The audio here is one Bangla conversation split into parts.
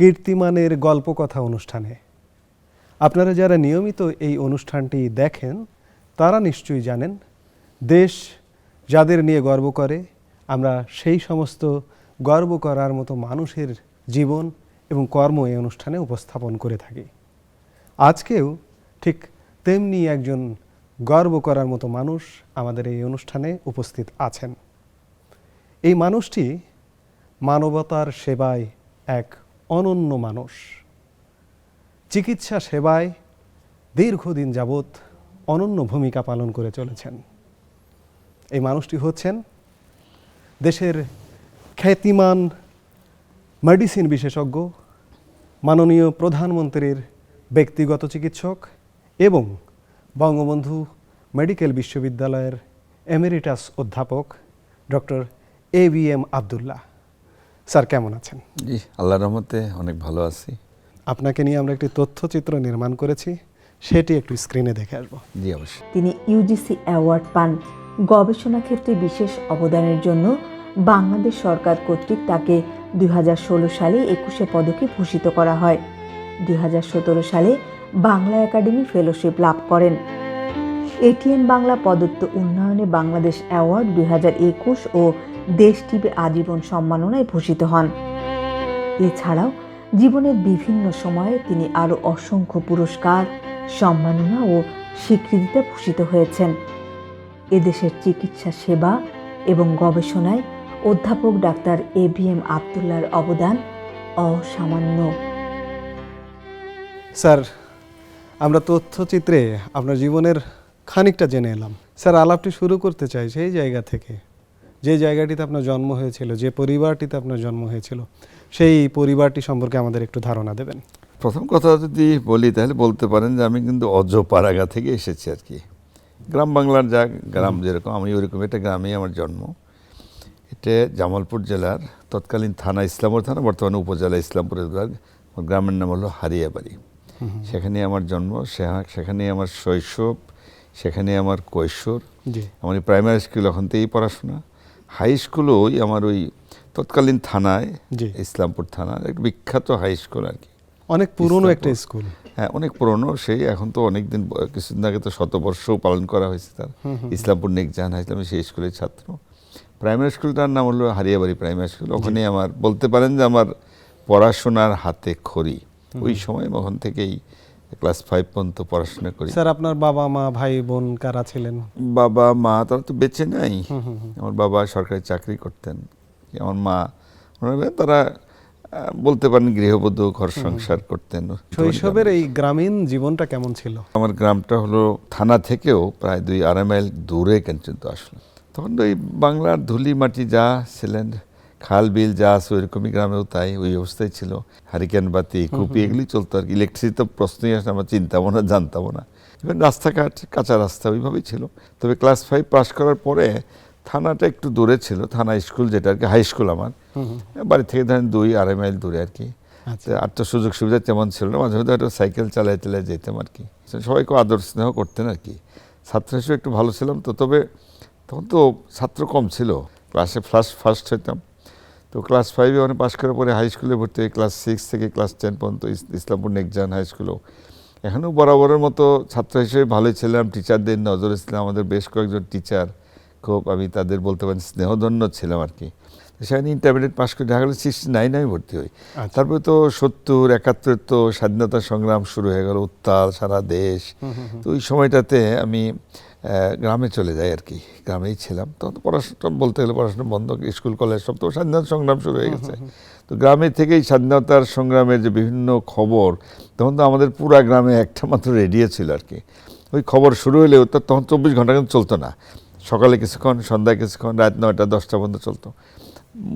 কীর্তিমানের গল্পকথা অনুষ্ঠানে। আপনারা যারা নিয়মিত এই অনুষ্ঠানটি দেখেন তারা নিশ্চয়ই জানেন, দেশ যাদের নিয়ে গর্ব করে আমরা সেই সমস্ত গর্ব করার মতো মানুষের জীবন এবং কর্ম এই অনুষ্ঠানে উপস্থাপন করে থাকি। আজকেও ঠিক তেমনি একজন গর্ব করার মতো মানুষ আমাদের এই অনুষ্ঠানে উপস্থিত আছেন। এই মানুষটি মানবতার সেবায় এক অনন্য মানুষ। চিকিৎসা সেবায় দীর্ঘদিন যাবৎ অনন্য ভূমিকা পালন করে চলেছেন। এই মানুষটি হচ্ছেন দেশের খ্যাতিমান মেডিসিন বিশেষজ্ঞ, মাননীয় প্রধানমন্ত্রীর ব্যক্তিগত চিকিৎসক এবং বঙ্গবন্ধু মেডিকেল বিশ্ববিদ্যালয়ের এমেরিটাস অধ্যাপক ডক্টর ABM আব্দুল্লাহ। স্যার কেমন আছেন? জি, আল্লাহর রহমতে অনেক ভালো আছি। আপনাকে নিয়ে আমরা একটি তথ্যচিত্র নির্মাণ করেছি, সেটি একটু স্ক্রিনে দেখে আসবো। জি অবশ্যই। তিনি UGC অ্যাওয়ার্ড পান। গবেষণা ক্ষেত্রে বিশেষ অবদানের জন্য বাংলাদেশ সরকার কর্তৃক তাকে 2016 সালে 21শে পদকে ভূষিত করা হয়। 2017 সালে বাংলা একাডেমি ফেলোশিপ লাভ করেন। ATN বাংলা প্রদত্ত উন্নয়নে বাংলাদেশ অ্যাওয়ার্ড 2021 ও দেশ টিভি আজীবন সম্মাননায় ভূষিত হন। এছাড়াও জীবনের বিভিন্ন সময়ে তিনি আরও অসংখ্য পুরস্কার, সম্মাননা ও স্বীকৃতিতে ভূষিত হয়েছেন। এদেশের চিকিৎসা সেবা এবং গবেষণায় অধ্যাপক ডাক্তার ABM আব্দুল্লাহর অবদান অসামান্য। স্যার, আমরা তথ্যচিত্রে আপনার জীবনের খানিকটা জেনে এলাম। স্যার, আলাপটি শুরু করতে চাই সেই জায়গা থেকে, যে জায়গাটিতে আপনার জন্ম হয়েছিল, যে পরিবারটিতে আপনার জন্ম হয়েছিল, সেই পরিবারটি সম্পর্কে আমাদের একটু ধারণা দেবেন। প্রথম কথা যদি বলি তাহলে বলতে পারেন যে আমি কিন্তু অজপাড়াগা থেকে এসেছি আর কি। গ্রাম বাংলার যা গ্রাম যেরকম, আমি ওইরকম একটা গ্রামেই আমার জন্ম। এটা জামালপুর জেলার তৎকালীন থানা ইসলামপুর থানা, বর্তমানে উপজেলা ইসলামপুরের গ্রামের নাম হলো হারিয়াবাড়ি। সেখানে আমার জন্ম, সেখানে আমার শৈশব, সেখানে আমার কৈশোর। আমার প্রাইমারি স্কুল ওখান থেকেই পড়াশোনা। হাই স্কুলও ওই আমার ওই তৎকালীন থানায়, ইসলামপুর থানার একটা বিখ্যাত হাই স্কুল আর কি। অনেক পুরনো একটা স্কুল। হ্যাঁ, অনেক পুরনো। সেই এখন তো অনেক দিন, কিছুদিন আগে তো 100 বর্ষও পালন করা হয়েছে তার। ইসলামপুর নেকজাহান হাই স্কুল, আমি সেই স্কুলের ছাত্র। প্রাইমারি স্কুলটার নাম হলো হারিয়াবাড়ি প্রাইমারি স্কুল। ওখানে আমার বলতে পারেন যে আমার পড়াশোনার হাতে খড়ি। ওই সময় ওখান থেকেই ক্লাস 5 পর্যন্ত পড়াশোনা করি। স্যার, আপনার বাবা মা ভাই বোন কারা ছিলেন? বাবা মা তারা তো বেঁচে নাই। আমার বাবা সরকারি চাকরি করতেন। আমার মা তারা বলতে পারেন গৃহবধূ, ঘর সংসার করতেন। শৈশবের এই গ্রামীণ জীবনটা কেমন ছিল? আমার গ্রামটা হলো থানা থেকেও প্রায় 2-2.5 মাইল দূরে কিন্তু আসলো। তখন তো এই বাংলার ধুলি মাটি যা ছিলেন, খাল বিল যা আছে ওইরকমই গ্রামেও তাই ওই অবস্থায় ছিল। হারিকেন বাতি, কুপি এগুলি চলতো আর কি। ইলেকট্রিসিটি তো প্রশ্নই আসে, আমরা চিন্তামো না, জানতামও না। ইভেন রাস্তাঘাট কাঁচা রাস্তা ওইভাবেই ছিল। তবে ক্লাস 5 পাস করার পরে থানাটা একটু দূরে ছিল, থানা স্কুল যেটা আর কি, হাই স্কুল আমার বাড়ি থেকে ধরেন 2-2.5 মাইল দূরে আর কি। আর তো সুযোগ সুবিধা তেমন ছিল না, মাঝে মধ্যে একটা সাইকেল চালাই যেতাম আর কি। সবাইকে আদর স্নেহ করতেন আর কি। ছাত্র হিসেবে একটু ভালো ছিলাম তো। তবে তখন তো ছাত্র কম ছিল, ক্লাসে ফার্স্ট হইতাম। তো ক্লাস 5-এ মানে পাশ করার পরে হাই স্কুলে ভর্তি হয়ে ক্লাস 6 থেকে ক্লাস 10 পর্যন্ত ইসলামপুর নেকজাহান হাই স্কুলেও এখনও বরাবরের মতো ছাত্র হিসেবে ভালোই ছিলাম। টিচারদের নজরে ছিলাম। আমাদের বেশ কয়েকজন টিচার খুব, আমি তাদের বলতে পারেন স্নেহধন্য ছিলাম আর কি। সেখানে ইন্টারমিডিয়েট পাশ করে ঢাকা 69 আমি ভর্তি হই। তারপরে তো 70-71 তো স্বাধীনতা সংগ্রাম শুরু হয়ে গেল, উত্তাল সারা দেশ। তো ওই সময়টাতে আমি গ্রামে চলে যাই আর কি। গ্রামেই ছিলাম তখন। পড়াশোনা বলতে গেলে পড়াশোনা বন্ধ, স্কুল কলেজ সব তো স্বাধীনতা সংগ্রাম শুরু হয়ে গেছে। তো গ্রামে থেকেই স্বাধীনতার সংগ্রামের যে বিভিন্ন খবর, তখন তো আমাদের পুরা গ্রামে একটা মাত্র রেডিও ছিল আর কি। ওই খবর শুরু হলেও তো তখন 24 ঘন্টা কিন্তু চলতো না। সকালে কিছুক্ষণ, সন্ধ্যায় কিছুক্ষণ, রাত 9টা-10টা পর্যন্ত চলতো।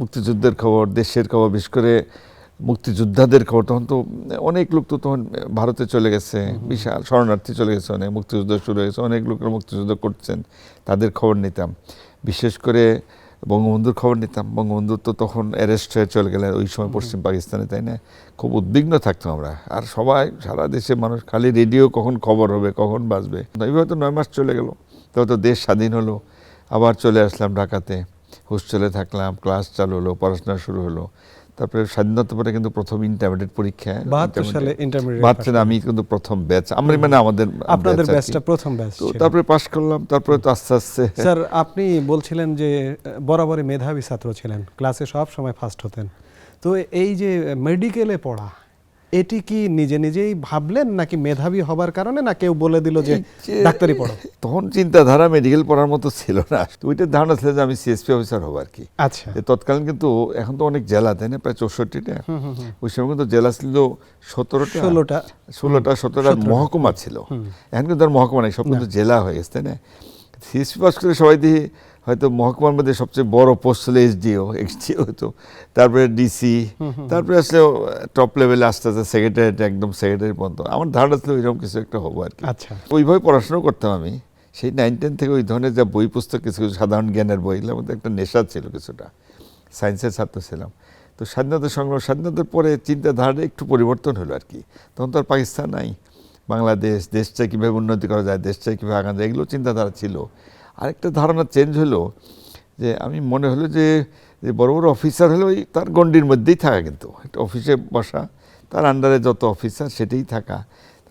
মুক্তিযুদ্ধের খবর, দেশের খবর, বিশেষ করে মুক্তিযোদ্ধাদের খবর। তখন তো অনেক লোক তো তখন ভারতে চলে গেছে, বিশাল শরণার্থী চলে গেছে, অনেক মুক্তিযুদ্ধ শুরু হয়েছে, অনেক লোকের মুক্তিযুদ্ধ করছেন, তাদের খবর নিতাম। বিশেষ করে বঙ্গবন্ধুর খবর নিতাম। বঙ্গবন্ধু তো তখন অ্যারেস্ট হয়ে চলে গেলেন ওই সময় পশ্চিম পাকিস্তানে, তাই না? খুব উদ্বিগ্ন থাকতাম আমরা। আর সবাই, সারা দেশের মানুষ খালি রেডিও, কখন খবর হবে, কখন বাজবে। এইভাবে তো 9 মাস চলে গেল। তবে তো দেশ স্বাধীন হলো। আবার চলে আসলাম ঢাকাতে, হোস্টেলে থাকলাম, ক্লাস চালু হলো, পড়াশোনা শুরু হলো। তারপরে স্বাধীনতা পরে কিন্তু প্রথম ইন্টারমিডিয়েট পরীক্ষা 72 সালে ইন্টারমিডিয়েট 72 আমি কিন্তু প্রথম ব্যাচ, আমরা মানে আমাদের আপনাদের batch আর কি। ব্যাচটা প্রথম ব্যাচ তো ছিল। তারপরে পাশ করলাম, তারপরে তো আস্তে আস্তে স্যার আপনি বলছিলেন যে বরাবরই মেধাবী ছাত্র ছিলেন, ক্লাসে সব সময় ফার্স্ট হতেন, তো এই যে মেডিকেলে পড়া এটি কি নিজে নিজেই ভাবলেন নাকি মেধাবী হবার কারণে, না কেউ বলে দিল যে ডাক্তারি পড়ো? তখন চিন্তাধারা মেডিকেল পড়ার মতো ছিল না, তো ওইটার ধারণা ছিল যে আমি সিএসপি অফিসার হবো আর কি। আচ্ছা, যে তৎকালীন কিন্তু এখন তো অনেক জেলা, তাই না, প্রায় 64টা, ওই সময় কিন্তু জেলা ছিল 17টা 16টা 17টা মহকুমা ছিল। এখন কিন্তু আর মহকুমা নেই, সব কিন্তু জেলা হয়ে গেছে, তাই না। সিএসপি পাস করে সবাই দিয়ে হয়তো মহকুমার মধ্যে সবচেয়ে বড় পোস্ট ছিল এসডিও হতো, তারপরে ডিসি, তারপরে আসলে টপ লেভেলে আস্তে আস্তে সেক্রেটারি, একদম সেক্রেটারি পর্যন্ত। আমার ধারণা ছিল এরকম কিছু একটা হবো আর কি। আচ্ছা, ওইভাবে পড়াশোনা করতাম আমি সেই 9-10 থেকে। ওই ধরনের যা বই পুস্তক, কিছু কিছু সাধারণ জ্ঞানের বই, এগুলোর মধ্যে একটা নেশা ছিল কিছুটা, সায়েন্সের ছাত্র ছিলাম। তো স্বাধীনতা সংগ্রাম, স্বাধীনতার পরে চিন্তাধারাটা একটু পরিবর্তন হলো আর কি। তখন তো আর পাকিস্তান নাই, বাংলাদেশ, দেশটা কীভাবে উন্নতি করা যায়, দেশটা কীভাবে আগানো যায়, এগুলো চিন্তাধারা ছিল। আরেকটা ধারণা চেঞ্জ হলো, যে আমি মনে হলো যে বড় বড় অফিসার হলে ওই তার গণ্ডির মধ্যেই থাকা, কিন্তু একটা অফিসে বসা, তার আন্ডারে যত অফিসার সেটাই থাকা।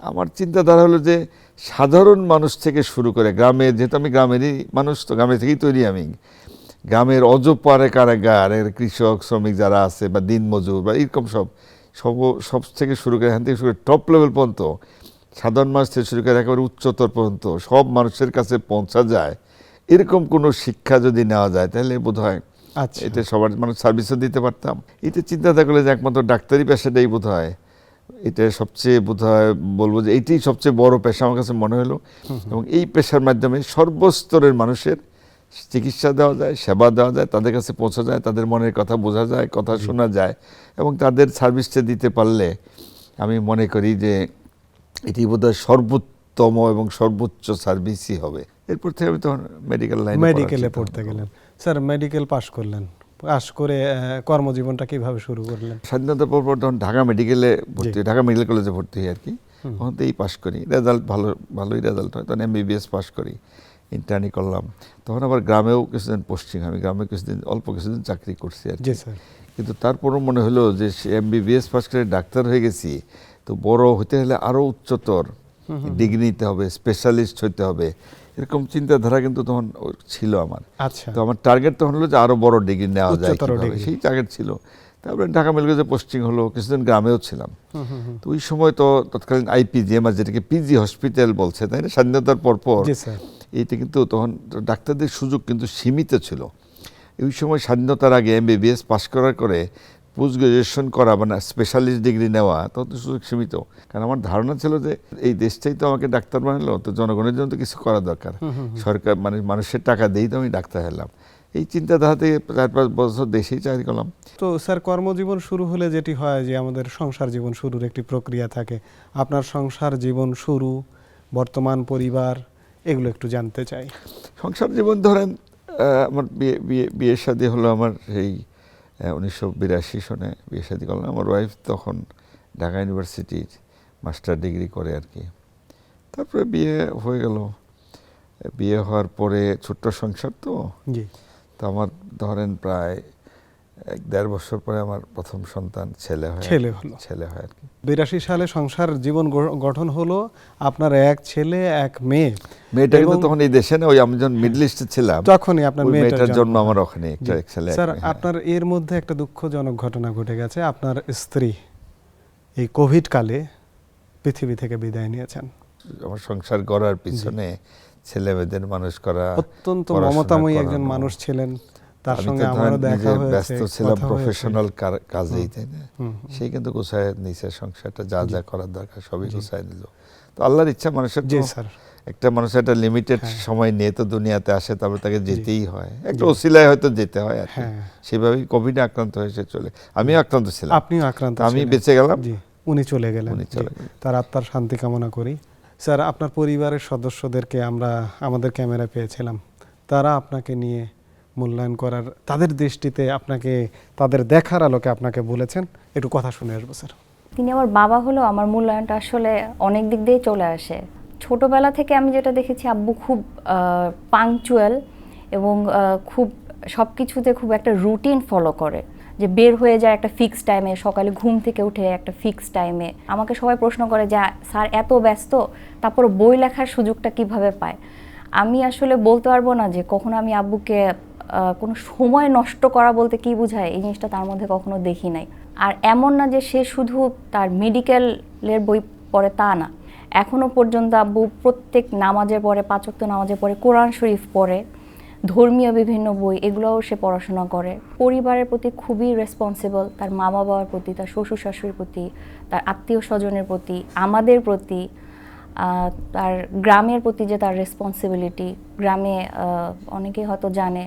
আমার চিন্তাধারা হলো যে সাধারণ মানুষ থেকে শুরু করে গ্রামের, যেহেতু আমি গ্রামেরই মানুষ, তো গ্রামে থেকেই তৈরি আমি, গ্রামের অজপাড়ে কারাগারের কৃষক শ্রমিক যারা আছে বা দিনমজুর বা এরকম সব থেকে শুরু করে, এখান থেকে শুরু করে টপ লেভেল পর্যন্ত, সাধারণ মানুষ থেকে শুরু করে একেবারে উচ্চতর পর্যন্ত সব মানুষের কাছে পৌঁছা যায়, এরকম কোনো শিক্ষা যদি নেওয়া যায় তাহলে বোধ হয় আচ্ছা, এটা সবার মানুষ সার্ভিসও দিতে পারতাম। এটা চিন্তাধারা করলে যে একমাত্র ডাক্তারি পেশাটাই বোধ হয়, এটা সবচেয়ে বোধ হয় বলবো যে এইটাই সবচেয়ে বড় পেশা আমার কাছে মনে হলো। এবং এই পেশার মাধ্যমে সর্বস্তরের মানুষের চিকিৎসা দেওয়া যায়, সেবা দেওয়া যায়, তাদের কাছে পৌঁছা যায়, তাদের মনের কথা বোঝা যায়, কথা শোনা যায়, এবং তাদের সার্ভিসটা দিতে পারলে আমি মনে করি যে এটি বোধহয় সর্বোত্তম এবং সর্বোচ্চ সার্ভিসই হবে। এরপর থেকে আমি তখন মেডিকেল লাইনে মেডিকেলে পড়তে গেলেন। স্যার মেডিকেল পাশ করলেন, পাশ করে কর্মজীবনটা কিভাবে শুরু করলেন? স্বাধীনতার পর তখন ঢাকা মেডিকেলে ভর্তি, ঢাকা মেডিকেল কলেজে ভর্তি হই আর কি। তখন তো এই পাশ করি, রেজাল্ট ভালোই রেজাল্ট হয়, তখন এমবিবিএস পাশ করি, ইন্টার্নি করলাম। তখন আবার গ্রামেও কিছুদিন পোস্টিং, আমি গ্রামে অল্প কিছুদিন চাকরি করছি আর কি। জি স্যার। কিন্তু তারপরও মনে হলো যে এমবিবিএস পাশ করে ডাক্তার হয়ে গেছি, তো বড় হতে হলে আরও উচ্চতর ডিগ্রি নিতে হবে, স্পেশালিস্ট হতে হবে, এরকম চিন্তাধারা কিন্তু তখন ছিল আমার। আচ্ছা, তো আমার টার্গেট তখন হলো যে আরও বড় ডিগ্রি নেওয়া যায় উচ্চতর কিভাবে, ডিগ্রি। সেই টার্গেট ছিল। তারপরে ঢাকা মেডিকেল কলেজে পোস্টিং হলো, কিছুদিন গ্রামেও ছিলাম। তো ওই সময় তো তৎকালীন আইপিজিএমআর, যেটাকে পিজি হসপিটাল বলছে, তাই না, স্বাধীনতার পরপর জি স্যার। এইটা কিন্তু তখন ডাক্তারদের সুযোগ কিন্তু সীমিত ছিল। ওই সময় স্বাধীনতার আগে এমবিবিএস পাশ করার করে পোস্ট গ্রাজুয়েশন করা, মানে স্পেশালিস্ট ডিগ্রি নেওয়া, তখন তো সুযোগ সীমিত। কারণ আমার ধারণা ছিল যে এই দেশটাই তো আমাকে ডাক্তার বানালো, তো জনগণের জন্য তো কিছু করা দরকার, সরকার মানে মানুষের টাকা দিয়েই তো আমি ডাক্তার হলাম। এই চিন্তাধারা থেকে 4-5 বছর দেশেই চাকরি করলাম। তো স্যার কর্মজীবন শুরু হলে যেটি হয় যে আমাদের সংসার জীবন শুরুর একটি প্রক্রিয়া থাকে, আপনার সংসার জীবন শুরু, বর্তমান পরিবার, এগুলো একটু জানতে চাই। সংসার জীবন ধরেন আমার বিয়ে শাদী হলো আমার সেই 1982 সনে বিয়ে শাদী করলাম। আমার ওয়াইফ তখন ঢাকা ইউনিভার্সিটির মাস্টার ডিগ্রি করে আর কি। তারপরে বিয়ে হয়ে গেল। বিয়ে হওয়ার পরে ছোট্ট সংসার তো, জি, তো আমার ধরেন প্রায় 1-1.5 বছর পরে আমার প্রথম সন্তান ছেলে হয় আর কি। 82 সালে সংসার জীবন গঠন হলো, আপনার এক ছেলে এক মেয়ে। মেয়েটা কিন্তু তখন এই দেশে না, ওই আমি যখন মিডল ইস্টে ছিলাম তখনই আপনার মেয়েটার জন্ম আমার ওখানে, একটা ছেলে। স্যার আপনার এর মধ্যে একটা দুঃখজনক ঘটনা ঘটে গেছে, আপনার স্ত্রী এই কোভিড কালে পৃথিবী থেকে বিদায় নিয়েছেন। আমার সংসার গড়ার পিছনে ছেলে মেয়েদের মানুষ করা, অত্যন্ত মমতাময়ী একজন মানুষ ছিলেন, তার সঙ্গে আমারও দেখা হয়েছে, ব্যস্ত ছিলাম প্রফেশনাল কাজেই, তাই না। সেই কিন্তু গোছায় নিচে সংসারটা, যা যা করার দরকার সবই গোছায় নিল। তো আল্লাহর ইচ্ছা, মানুষের একটা মানুষ একটা লিমিটেড সময় নিয়ে তো দুনিয়াতে আসে, তারপর তাকে যেতেই হয়, একটা ওসিলায় হয়তো যেতে হয় আর কি। সেভাবেই কোভিডে আক্রান্ত হয়েছে চলে, আমিও আক্রান্ত ছিলাম। আপনিও আক্রান্ত, আমি বেঁচে গেলাম, উনি চলে গেলেন। তার আত্মার শান্তি কামনা করি। স্যার আপনার পরিবারের সদস্যদেরকে আমরা আমাদের ক্যামেরা পেয়েছিলাম, তারা আপনাকে নিয়ে মূল্যায়ন করার, তাদের দৃষ্টিতে আপনাকে, তাদের দেখার আলোকে আপনাকে বলেছেন, একটু কথা শুনে আসবো স্যার। তিনি আমার বাবা হলো, আমার মূল্যায়নটা আসলে অনেক দিক দিয়েই চলে আসে। ছোটবেলা থেকে আমি যেটা দেখেছি, আব্বু খুব পাংচুয়াল এবং খুব সব কিছুতে খুব একটা রুটিন ফলো করে। যে বের হয়ে যায় একটা ফিক্স টাইমে, সকালে ঘুম থেকে উঠে একটা ফিক্স টাইমে। আমাকে সবাই প্রশ্ন করে যে স্যার এত ব্যস্ত, তারপর বই লেখার সুযোগটা কিভাবে পায়। আমি আসলে বলতে পারবো না যে কখনো আমি আব্বুকে কোনো সময় নষ্ট করা বলতে কি বোঝায়, এই জিনিসটা তার মধ্যে কখনো দেখি নাই। আর এমন না যে সে শুধু তার মেডিকেলের বই পড়ে, তা না। এখনো পর্যন্ত আব্বু প্রত্যেক নামাজের পরে, 5 ওয়াক্ত নামাজের পরে কোরআন শরীফ পড়ে, ধর্মীয় বিভিন্ন বই, এগুলোও সে পড়াশোনা করে। পরিবারের প্রতি খুবই রেসপন্সিবল, তার মা বাবার প্রতি, তার শ্বশুর শাশুড়ির প্রতি, তার আত্মীয় স্বজনের প্রতি, আমাদের প্রতি, তার গ্রামের প্রতি যে তার রেসপন্সিবিলিটি। গ্রামে অনেকেই হয়তো জানে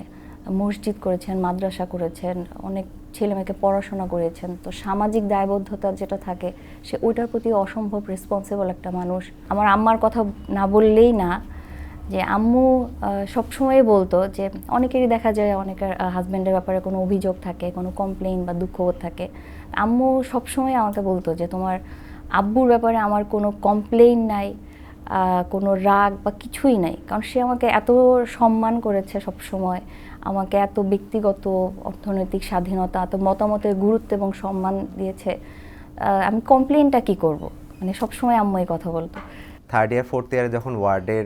মসজিদ করেছেন, মাদ্রাসা করেছেন, অনেক ছেলেমেয়েকে পড়াশোনা করেছেন। তো সামাজিক দায়বদ্ধতা যেটা থাকে, সে ওইটার প্রতি অসম্ভব রেসপন্সিবল একটা মানুষ। আমার আম্মার কথা না বললেই না, যে আম্মু সবসময় বলতো যে অনেকেরই দেখা যায় অনেকের হাজব্যান্ডের ব্যাপারে কোনো অভিযোগ থাকে, কোনো কমপ্লেইন বা দুঃখবোধ থাকে। আম্মু সবসময় আমাকে বলতো যে তোমার আব্বুর ব্যাপারে আমার কোনো কমপ্লেইন নাই, কোনো রাগ বা কিছুই নাই, কারণ সে আমাকে এত সম্মান করেছে সবসময়, আমাকে এত ব্যক্তিগত অর্থনৈতিক স্বাধীনতা, এত মতামতের গুরুত্ব এবং সম্মান দিয়েছে। আমি কমপ্লেইনটা কি করব, মানে সবসময় আম্মু এই কথা বলতো। 3rd ইয়ার 4th ইয়ারে যখন ওয়ার্ডের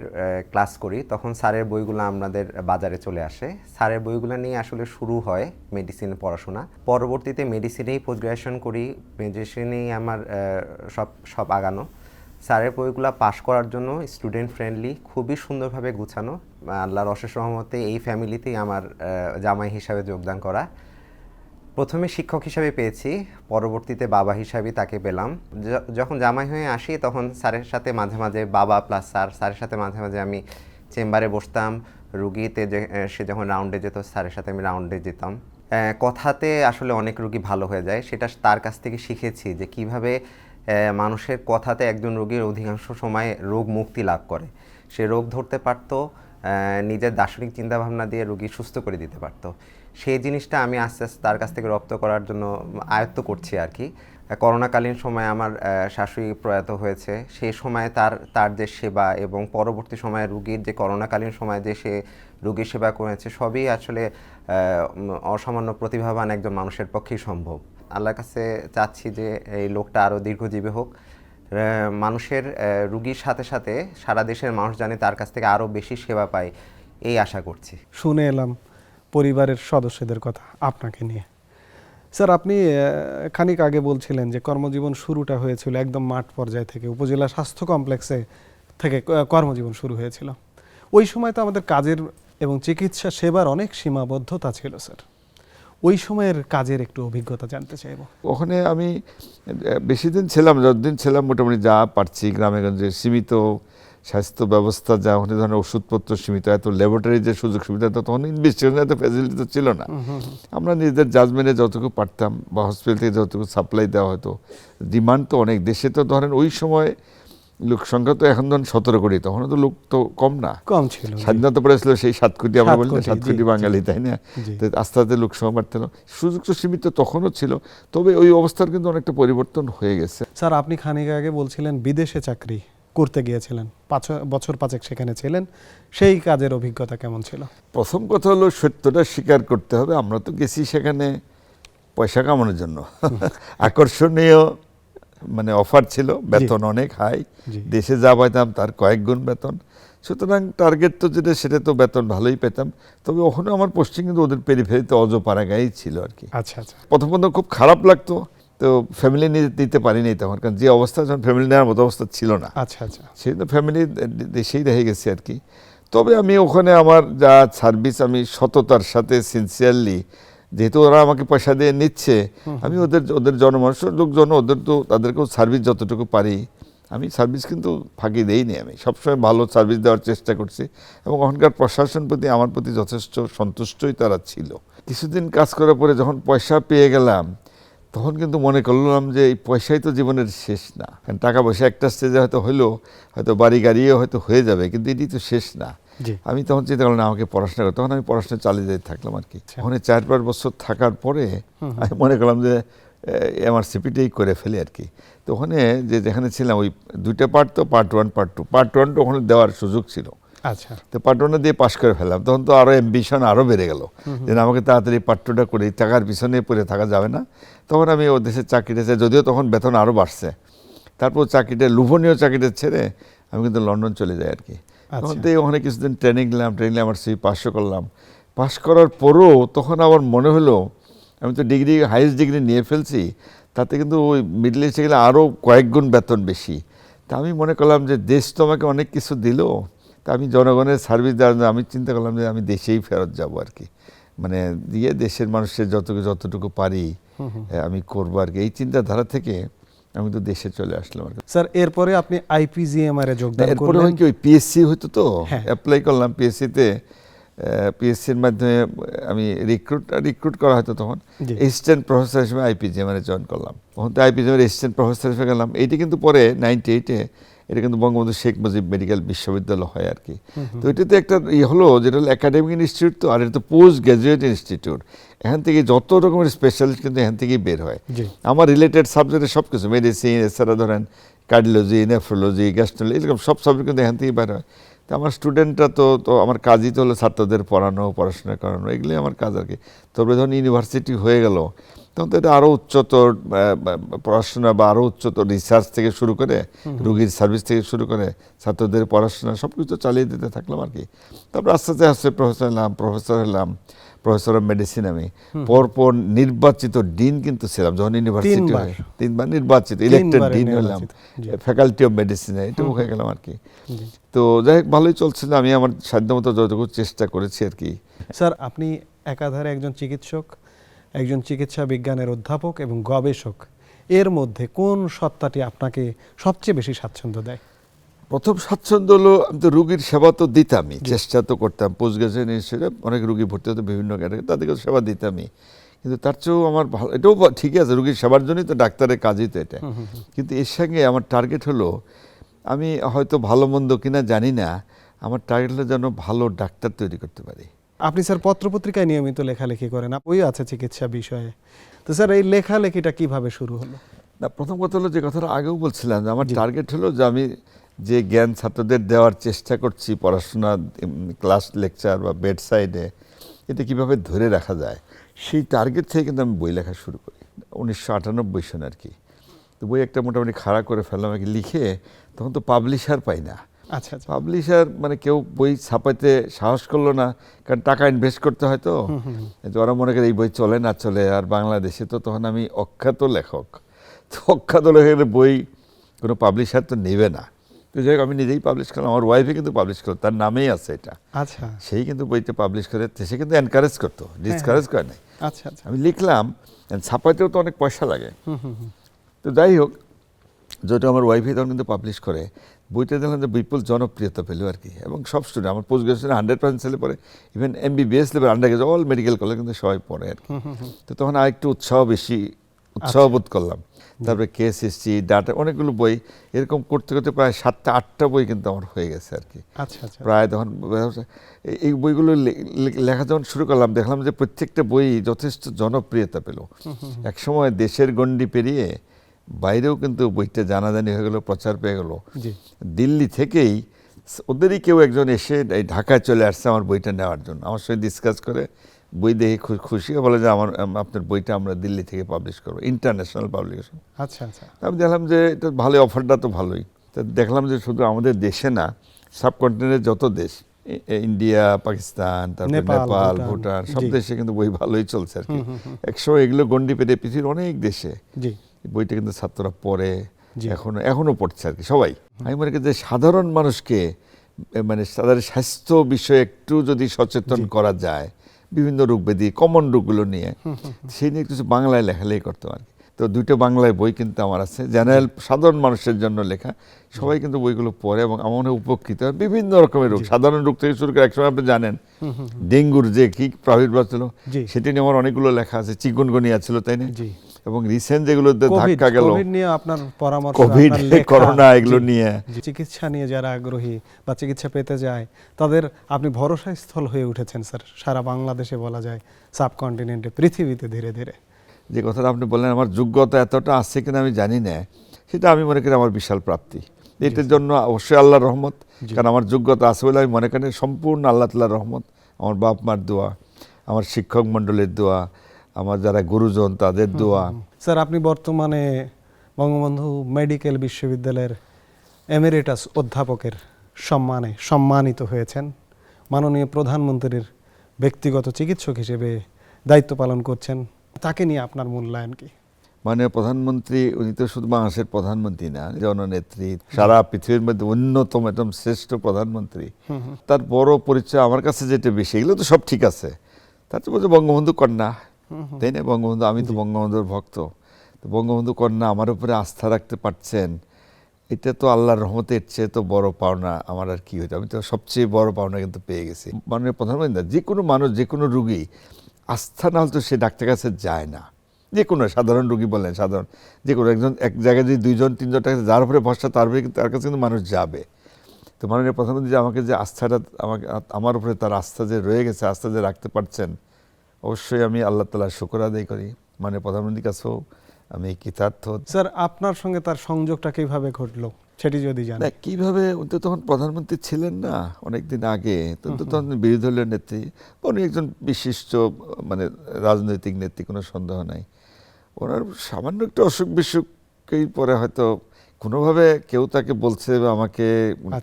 ক্লাস করি, তখন স্যারের বইগুলো আমাদের বাজারে চলে আসে। স্যারের বইগুলো নিয়ে আসলে শুরু হয় মেডিসিনের পড়াশোনা। পরবর্তীতে মেডিসিনেই পোস্ট গ্রাজুয়েশন করি, মেডিসিনেই আমার সব আগানো। স্যারের বইগুলো পাশ করার জন্য স্টুডেন্ট ফ্রেন্ডলি, খুবই সুন্দরভাবে গুছানো। আল্লাহর অশেষ রহমতে এই ফ্যামিলিতেই আমার জামাই হিসাবে যোগদান করা। প্রথমে শিক্ষক হিসাবে পেয়েছি, পরবর্তীতে বাবা হিসাবে তাকে পেলাম। যখন জামাই হয়ে আসি তখন স্যারের সাথে মাঝে মাঝে, বাবা প্লাস স্যারের সাথে মাঝে মাঝে আমি চেম্বারে বসতাম। রুগীতে সে যখন রাউন্ডে যেত, স্যারের সাথে আমি রাউন্ডে যেতাম। কথাতে আসলে অনেক রুগী ভালো হয়ে যায়, সেটা তার কাছ থেকে শিখেছি যে কিভাবে মানুষের কথাতে একজন রোগীর অধিকাংশ সময় রোগ মুক্তি লাভ করে। সে রোগ ধরতে পারতো, নিজের দার্শনিক চিন্তাভাবনা দিয়ে রোগী সুস্থ করে দিতে পারতো। সেই জিনিসটা আমি আস্তে আস্তে তার কাছ থেকে রপ্ত করার জন্য আয়ত্ত করছি আর কি। করোনাকালীন সময়ে আমার শাশুড়ি প্রয়াত হয়েছে, সেই সময় তার যে সেবা এবং পরবর্তী সময়ে রুগীর যে করোনাকালীন সময়ে যে সে রুগীর সেবা করেছে, সবই আসলে অসামান্য প্রতিভাবান একজন মানুষের পক্ষেই সম্ভব। আল্লাহর কাছে চাচ্ছি যে এই লোকটা আরও দীর্ঘজীবী হোক, মানুষের রুগীর সাথে সাথে সারা দেশের মানুষ জানে তার কাছ থেকে আরও বেশি সেবা পায়, এই আশা করছি। শুনে এলাম পরিবারের সদস্যদের কথা আপনাকে নিয়ে। স্যার, আপনি খানিক আগে বলছিলেন যে কর্মজীবন শুরুটা হয়েছিল একদম মাঠ পর্যায় থেকে, উপজেলা স্বাস্থ্য কমপ্লেক্সে থেকে কর্মজীবন শুরু হয়েছিল। ওই সময় তো আমাদের কাজের এবং চিকিৎসা সেবার অনেক সীমাবদ্ধতা ছিল স্যার। ওই সময়ের কাজের একটু অভিজ্ঞতা জানতে চাইব। ওখানে আমি বেশি দিন ছিলাম, যতদিন ছিলাম মোটামুটি যা পারছি, গ্রামেগঞ্জে সীমিত স্বাস্থ্য ব্যবস্থা, যা অনেক ধরনের ওষুধপত্র সীমিত, এত ল্যাবরেটরি যে সুযোগ সুবিধা তো তখন ইনভেস্টিগেশন এত ফ্যাসিলিটি তো ছিল না। আমরা নিজেদের জাজমেন্টে যতটুকু পারতাম বা হসপিটাল থেকে যতটুকু সাপ্লাই দেওয়া হতো, ডিমান্ড তো অনেক, দেশে তো ধরেন ওই সময় লোক সংখ্যা তো এখন ধরেন 17 কোটি, তখন তো লোক তো কম না, কম ছিল। স্বাধীনতা পড়েছিল সেই 7 কোটি, আমরা বলি 7 কোটি বাঙালি, তাই না? জি। আস্তে আস্তে লোক সংখ্যা বাড়তে হলো, সুযোগ তো সীমিত তখনও ছিল, তবে ওই অবস্থার কিন্তু অনেকটা পরিবর্তন হয়ে গেছে। স্যার, আপনি খানিক আগে বলছিলেন বিদেশে চাকরি করতে গিয়েছিলেন, 5 বছর 5 সেখানে ছিলেন, সেই কাজের অভিজ্ঞতা কেমন ছিল? প্রথম কথা হলো সত্যটা স্বীকার করতে হবে, আমরা তো গেছি সেখানে পয়সা কামানোর জন্য। আকর্ষণীয় মানে অফার ছিল, বেতন অনেক হাই, দেশে যা পাইতাম তার কয়েক গুণ বেতন, সুতরাং টার্গেট তো যেটা সেটা তো বেতন ভালোই পেতাম। তবে ওখানে আমার পোস্টিং কিন্তু ওদের পেরিফেরিতে অজপাড়াগাঁই ছিল আর কি। আচ্ছা আচ্ছা। প্রথম খুব খারাপ লাগতো, তো ফ্যামিলি নিতে পারিনি তখন, কারণ যে অবস্থা, যখন ফ্যামিলি নেওয়ার মতো অবস্থা ছিল না। আচ্ছা আচ্ছা। সেই তো ফ্যামিলি দেশেই রয়ে গেছে আর কি। তবে আমি ওখানে আমার যা সার্ভিস, আমি সততার সাথে সিনসিয়ারলি, যেহেতু ওরা আমাকে পয়সা দিয়ে নিচ্ছে, আমি ওদের জনমানুষের লোকজন, ওদের তো তাদেরকেও সার্ভিস যতটুকু পারি আমি সার্ভিস কিন্তু ফাঁকি দেইনি। আমি সবসময় ভালো সার্ভিস দেওয়ার চেষ্টা করছি এবং ওখানকার প্রশাসন প্রতি আমার প্রতি যথেষ্ট সন্তুষ্টই তারা ছিল। কিছুদিন কাজ করার পরে যখন পয়সা পেয়ে গেলাম, তখন কিন্তু মনে করলাম যে এই পয়সাই তো জীবনের শেষ না, কারণ টাকা পয়সা একটা স্টেজে হয়তো হইলো, হয়তো বাড়ি গাড়িও হয়তো হয়ে যাবে, কিন্তু এটি তো শেষ না। আমি তখন চিন্তা করলাম আমাকে পড়াশোনা করতে, তখন আমি পড়াশোনা চালিয়ে যেতে থাকলাম আর কি। ওখানে 4-5 বছর থাকার পরে আমি মনে করলাম যে এমআরসিপিটাই করে ফেলি আর কি। তো ওখানে যেখানে ছিলাম ওই 2টা পার্ট, তো পার্ট 1 পার্ট 2, পার্ট 1 ওখানে দেওয়ার সুযোগ ছিল, আচ্ছা, তো পার্ট ওয়ানে দিয়ে পাশ করে ফেললাম, তখন তো আরও অ্যাম্বিশন আরও বেড়ে গেল যে না, আমাকে তাড়াতাড়ি পার্ট টুটা করি, টাকার পিছনে পড়ে থাকা যাবে না। তখন আমি ও দেশের চাকরিটা চাই, যদিও তখন বেতন আরও বাড়ছে। তারপর চাকরিটা, লোভনীয় চাকরিটা ছেড়ে আমি কিন্তু লন্ডন চলে যাই আর কি। তখন তো ওখানে কিছুদিন ট্রেনিং নিলাম, আমার সেই পাশও করলাম। পাশ করার পরও তখন আমার মনে হলো আমি তো ডিগ্রি, হাইয়েস্ট ডিগ্রি নিয়ে ফেলছি, তাতে কিন্তু ওই মিডল ইস্টে গেলে আরও কয়েক গুণ বেতন বেশি। তা আমি মনে করলাম যে দেশ তো আমাকে অনেক কিছু দিল, তা আমি জনগণের সার্ভিস দেওয়ার জন্য আমি চিন্তা করলাম যে আমি দেশেই ফেরত যাব আর কি, মানে দিয়ে দেশের মানুষের যতটুকু পারি আমি করবো আর কি। এই চিন্তাধারা থেকে আমি তো দেশে চলে আসলাম আর কি। স্যার এরপরে আপনি আইপিজিএমআর এ যোগদান এরপরে করলেন। হয় কি, ওই পিএসসি হইতো তো, হ্যাঁ। অ্যাপ্লাই করলাম পিএসসিতে। পিএসসির মাধ্যমে আমি রিক্রুট করা হয়তো তখন জি। অ্যাসিস্ট্যান্ট প্রফেসর হিসেবে আইপিজিএমআর জয়েন করলাম। তখন তো আইপিজিএমআর অ্যাসিস্ট্যান্ট প্রফেসর হিসেবে গেলাম। এইটি কিন্তু পরে 98-এ এটা কিন্তু বঙ্গবন্ধু শেখ মুজিব মেডিকেল বিশ্ববিদ্যালয় হয় আর কি। তো এটাতে একটা হলো, যেটা হলো একাডেমিক ইনস্টিটিউট, তো আর এটা তো পোস্ট গ্র্যাজুয়েট ইনস্টিটিউট। এখান থেকে যত রকমের স্পেশালিস্ট কিন্তু এখান থেকেই বের হয়। জি। আমার রিলেটেড সাবজেক্টের সব কিছু, মেডিসিন এছাড়া ধরেন কার্ডিওলজি, নেফ্রোলজি, গ্যাস্ট্রোলজি, এরকম সব সাবজেক্ট কিন্তু এখান থেকেই বের হয়। তো আমার স্টুডেন্টরা তো আমার কাজই তো হলো ছাত্রদের পড়ানো, পড়াশোনা করানো, এগুলোই আমার কাজ আর কি। তবে যখন ইউনিভার্সিটি হয়ে গেল তখন তো এটা আরও উচ্চতর পড়াশোনা বা আরও উচ্চতর রিসার্চ থেকে শুরু করে, রুগীর সার্ভিস থেকে শুরু করে ছাত্রদের পড়াশোনা সব কিছু চালিয়ে দিতে থাকলাম আর কি। তারপর আস্তে আস্তে প্রফেসর হলাম, প্রফেসর অফ মেডিসিন। আমি পরপর নির্বাচিত ডিন কিন্তু ছিলাম যখন ইউনিভার্সিটি হয়, 3বার নির্বাচিত, ইলেক্টেড ডিন হলাম ফ্যাকাল্টি অফ মেডিসিনে, এটাও হয়ে গেলাম আর কি। তো যাই হোক, ভালোই চলছিল, আমি আমার সাধ্যমতো যতটুকু চেষ্টা করেছি আর কি। স্যার আপনি একাধারে একজন চিকিৎসক, একজন চিকিৎসা বিজ্ঞানের অধ্যাপক এবং গবেষক, এর মধ্যে কোন সত্তাটি আপনাকে সবচেয়ে বেশি স্বাচ্ছন্দ্য দেয়? প্রথম স্বাচ্ছন্দ্য হলো, আমি তো রুগীর সেবা তো দিতামই, চেষ্টা তো করতাম। পোস্ট গ্রাজুয়েট ইনস্টিটিউটে অনেক রুগী ভর্তি হতো বিভিন্ন ক্যাটাগরি, তাদেরকে সেবা দিতামই। কিন্তু তার চেয়েও আমার ভালো, এটাও ঠিকই আছে, রুগীর সেবার জন্যই তো ডাক্তারের কাজই তো এটা। কিন্তু এর সঙ্গে আমার টার্গেট হলো, আমি হয়তো ভালো মন্দ কিনা জানি না, আমার টার্গেট হলো যেন ভালো ডাক্তার তৈরি করতে পারি। আপনি স্যার পত্রপত্রিকায় নিয়মিত লেখালেখি করেন, ওই আছে চিকিৎসা বিষয়ে, তো স্যার এই লেখালেখিটা কিভাবে শুরু হলো? না, প্রথম কথা হলো যে কথাটা আগেও বলছিলাম, যে আমার টার্গেট হলো যে আমি যে জ্ঞান ছাত্রদের দেওয়ার চেষ্টা করছি, পড়াশোনা, ক্লাস, লেকচার বা বেড সাইডে, এটা কীভাবে ধরে রাখা যায়, সেই টার্গেট থেকে কিন্তু আমি বই লেখা শুরু করি 1998 সনে আর কি। তো বই একটা মোটামুটি খাড়া করে ফেললাম আর কি, লিখে। তখন তো পাবলিশার পাই না। আচ্ছা আচ্ছা। পাবলিশার মানে কেউ বই ছাপাইতে সাহস করলো না, কারণ টাকা ইনভেস্ট করতে হয় তো। ওরা মনে করে এই বই চলে না চলে। আর বাংলাদেশে তো তখন আমি অখ্যাত লেখক, তো অখ্যাত লেখকের বই কোনো পাবলিশার তো নেবে না। তো যাই হোক, আমি নিজেই পাবলিশ করলাম, আমার ওয়াইফে কিন্তু পাবলিশ করলো, তার নামেই আছে এটা। আচ্ছা। সেই কিন্তু বইটা পাবলিশ করে, সে কিন্তু এনকারেজ করতো, ডিসকারেজ করে নাই। আচ্ছা আচ্ছা। আমি লিখলাম, ছাপাইতেও তো অনেক পয়সা লাগে। তো যাই হোক, যেটা আমার ওয়াইফে তখন কিন্তু পাবলিশ করে, বইটা দেখলাম যে বিপুল জনপ্রিয়তা পেল আর কি। এবং সব স্টুডেন্ট, আমার পোস্ট গ্রাজুয়েশনে 100% ছেলে পড়ে, even MBBS level, under graduate, all medical college কিন্তু সবাই পড়ে আর কি। তো তখন আরেকটু উৎসাহ বোধ করলাম। তারপরে কেস হিস্ট্রি, ডাটা, অনেকগুলো বই এরকম করতে করতে প্রায় 7টা-8টা বই কিন্তু আমার হয়ে গেছে আর কি। আচ্ছা আচ্ছা। প্রায় তখন এই বইগুলো লেখা যখন শুরু করলাম, দেখলাম যে প্রত্যেকটা বই যথেষ্ট জনপ্রিয়তা পেল। একসময় দেশের গণ্ডি পেরিয়ে বাইরেও কিন্তু বইটা জানাজানি হয়ে গেল, প্রচার পেয়ে গেল। দিল্লি থেকেই ওদেরই কেউ একজন এসে এই ঢাকায় চলে আসছে আমার বইটা নেওয়ার জন্য, আমার সঙ্গে ডিসকাস করে বই দেখে খুশি হয়ে বলে যে আপনার বইটা আমরা দিল্লি থেকে পাবলিশ করবো, ইন্টারন্যাশনাল পাবলিকেশন। আচ্ছা আচ্ছা। আমি দেখলাম যে এটা ভালোই, অফারটা তো ভালোই। তা দেখলাম যে শুধু আমাদের দেশে না, সাবকন্টিনেন্টের যত দেশ, ইন্ডিয়া, পাকিস্তান, তারপর নেপাল, ভুটান, সব দেশে কিন্তু বই ভালোই চলছে আর কি। একসময় এগুলো গণ্ডি পেরিয়ে পৃথিবীর অনেক দেশে বইটা কিন্তু ছাত্ররা পড়ে, এখনো পড়ছে আর কি সবাই। আমি মনে করি যে সাধারণ মানুষকে, মানে তাদের স্বাস্থ্য বিষয়ে একটু যদি সচেতন করা যায়, বিভিন্ন রোগ ব্যাধি, কমন রোগগুলো নিয়ে, সেই নিয়ে কিছু বাংলায় লেখালেখি করতে পারি। তো 2টা বাংলায় বই কিন্তু আমার আছে, জেনারেল সাধারণ মানুষের জন্য লেখা। সবাই কিন্তু বইগুলো পড়ে এবং আমার মনে উপকৃত হয়। বিভিন্ন রকমের রোগ, সাধারণ রোগ থেকে শুরু করে, একসময় আপনি জানেন ডেঙ্গুর যে কি প্রাদুর্ভাব ছিল, সেটি নিয়ে আমার অনেকগুলো লেখা আছে। চিকুনগুনিয়া ছিল, তাই না? এবং রিসেন্ট যেগুলো ধাক্কা গেল, কোভিড নিয়ে আপনার পরামর্শ, কোভিড, করোনা, এগুলো নিয়ে, চিকিৎসা নিয়ে যারা আগ্রহী বা চিকিৎসা পেতে যায়, তাদের আপনি ভরসা স্থল হয়ে উঠেছেন স্যার, সারা বাংলাদেশে বলা যায়, সাবকন্টিনেন্টে, পৃথিবীতে ধীরে ধীরে। যে কথাটা আপনি বললেন, আমার যোগ্যতা এতটা আছে কিনা আমি জানি না, সেটা আমি মনে করি আমার বিশাল প্রাপ্তি। এটার জন্য অবশ্যই আল্লাহর রহমত, কারণ আমার যোগ্যতা আছে বলে আমি মনে করি সম্পূর্ণ আল্লাহ তাআলার রহমত, আমার বাপ মার দোয়া, আমার শিক্ষক মণ্ডলীর দোয়া, আমার যারা গুরুজন তাদের দোয়া। স্যার আপনি বর্তমানে বঙ্গবন্ধু মেডিকেল বিশ্ববিদ্যালয়ের এমেরিটাস অধ্যাপকের সম্মানে সম্মানিত হয়েছেন, মাননীয় প্রধানমন্ত্রীর ব্যক্তিগত চিকিৎসক হিসেবে দায়িত্ব পালন করছেন, তাকে নিয়ে আপনার মূল্যায়ন কি? মাননীয় প্রধানমন্ত্রী উনি তো শুধু বাংলাদেশের প্রধানমন্ত্রী না, জননেত্রী, সারা পৃথিবীর মধ্যে অন্যতম একদম শ্রেষ্ঠ প্রধানমন্ত্রী। তার বড় পরিচয় আমার কাছে যেটা বেশি, এগুলো তো সব ঠিক আছে, তার তো বলছে বঙ্গবন্ধু কন্যা, তাই না? বঙ্গবন্ধু, আমি তো বঙ্গবন্ধুর ভক্ত, তো বঙ্গবন্ধু কন্যা আমার উপরে আস্থা রাখতে পারছেন, এটা তো আল্লাহর রহমতের চেয়ে তো বড় পাওনা আমার আর কি হইতো। আমি তো সবচেয়ে বড় পাওনা কিন্তু পেয়ে গেছি। মাননীয় প্রধানমন্ত্রী, যে কোনো মানুষ, যে কোনো রুগী আস্থা না হলে তো সে ডাক্তার কাছে যায় না। যে কোনো সাধারণ রুগী বলেন, সাধারণ যে কোনো একজন, এক জায়গায় যদি 2 জন 3 জন টাকা যার উপরে ভরসা, তার উপরে কিন্তু তার কাছে কিন্তু মানুষ যাবে। তো মাননীয় প্রধানমন্ত্রী যে আমাকে যে আস্থাটা, আমার উপরে তার আস্থা যে রয়ে গেছে, আস্থা যে রাখতে পারছেন, অবশ্যই আমি আল্লাহ তাআলার শুকর আদায় করি। মাননীয় প্রধানমন্ত্রীর কাছেও আমি কৃতার্থ। স্যার আপনার সঙ্গে তার সংযোগটা কিভাবে ঘটলো সেটি যদি জানেন। না, কিভাবে, উনি তো তখন প্রধানমন্ত্রী ছিলেন না, অনেকদিন আগে, তো তখন বিরোধী দলীয় নেত্রী, উনি একজন বিশিষ্ট মানে রাজনৈতিক নেত্রী, কোনো সন্দেহ নাই। ওনার সামান্য একটু অসুখ বিসুখেই পরে হয়তো কোনোভাবে কেউ তাকে বলছে বা আমাকে